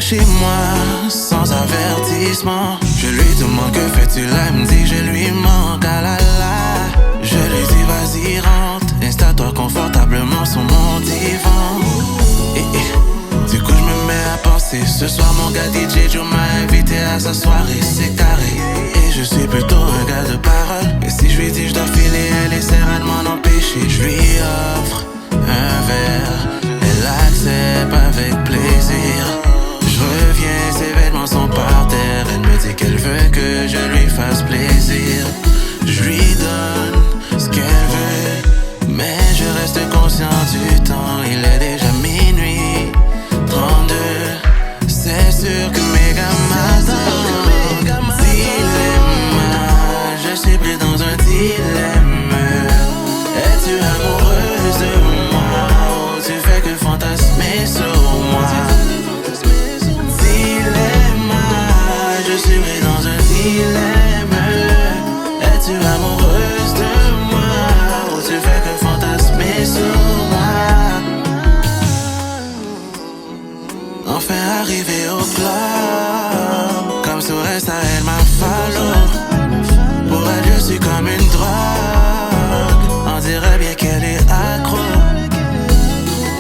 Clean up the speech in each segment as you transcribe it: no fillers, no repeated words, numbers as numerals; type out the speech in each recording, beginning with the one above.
chez moi sans avertissement. Je lui demande que fais-tu là, elle me dit je lui manque, ah là là. Je lui dis vas-y rentre, installe-toi confortablement sur mon divan. Du coup je me mets à penser, ce soir mon gars DJ Joe m'a invité à sa soirée, c'est carré. Et je suis plutôt un gars de parole, et si je lui dis je dois filer, elle essaiera de m'en empêcher. Je lui offre un verre, elle accepte avec plaisir. Je reviens, ses vêtements sont par terre, elle me dit qu'elle veut que je lui fasse plaisir. Je lui donne ce qu'elle veut, mais je reste conscient du temps, il est déjà minuit 32, c'est sûr que mes gars m'attendent. Dilemme, je suis pris dans un dilemme. Es-tu amoureuse de moi ou tu fais que fantasmer sur moi? Dilemme, je suis pris dans un dilemme. Es-tu amoureuse de moi ou tu fais que fantasmer sur moi? Enfin arrivé au club, comme sur Insta elle m'a follow. Pour elle je suis comme une drogue, on dirait bien qu'elle est accro.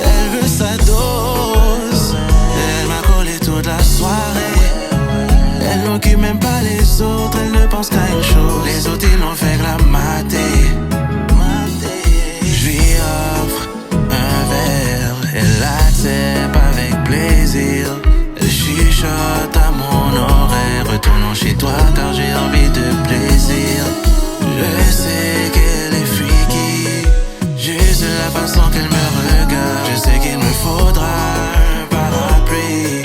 Elle veut sa dose, elle m'a collé toute la soirée. Elle n'occupe même pas les autres, elle ne pense qu'à une chose. Les autres ils l'ont fait que la mater. Je lui offre un verre, elle accepte avec plaisir. Elle chuchote à mon oreille, retournons chez toi car j'ai envie de plaisir. Je sais qu'elle est freaky, juste la façon qu'elle me regarde. Je sais qu'il me faudra un parapluie,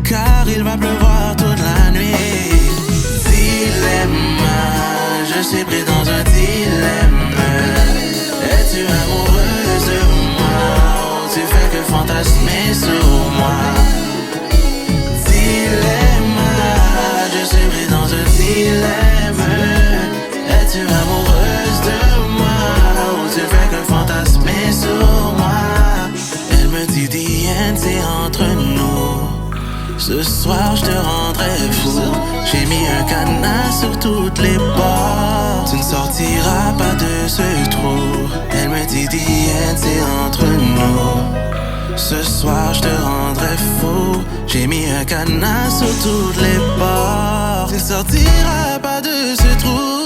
car il va pleuvoir toute la nuit. Dilemme, je suis pris dans un dilemme. Es-tu amoureuse de moi ou tu fais que fantasmer sur moi? Dilemme, je suis pris dans un dilemme. Es-tu amoureuse de moi ou tu fais que fantasmer sur moi? Elle me dit Diane, c'est entre nous. Ce soir je te rendrai fou. J'ai mis un cadenas sur toutes les portes. Tu ne sortiras pas de ce trou. Elle me dit Diane, c'est entre nous. Ce soir je te rendrai fou. J'ai mis un cadenas sur toutes les portes. Tu ne sortiras pas de ce trou.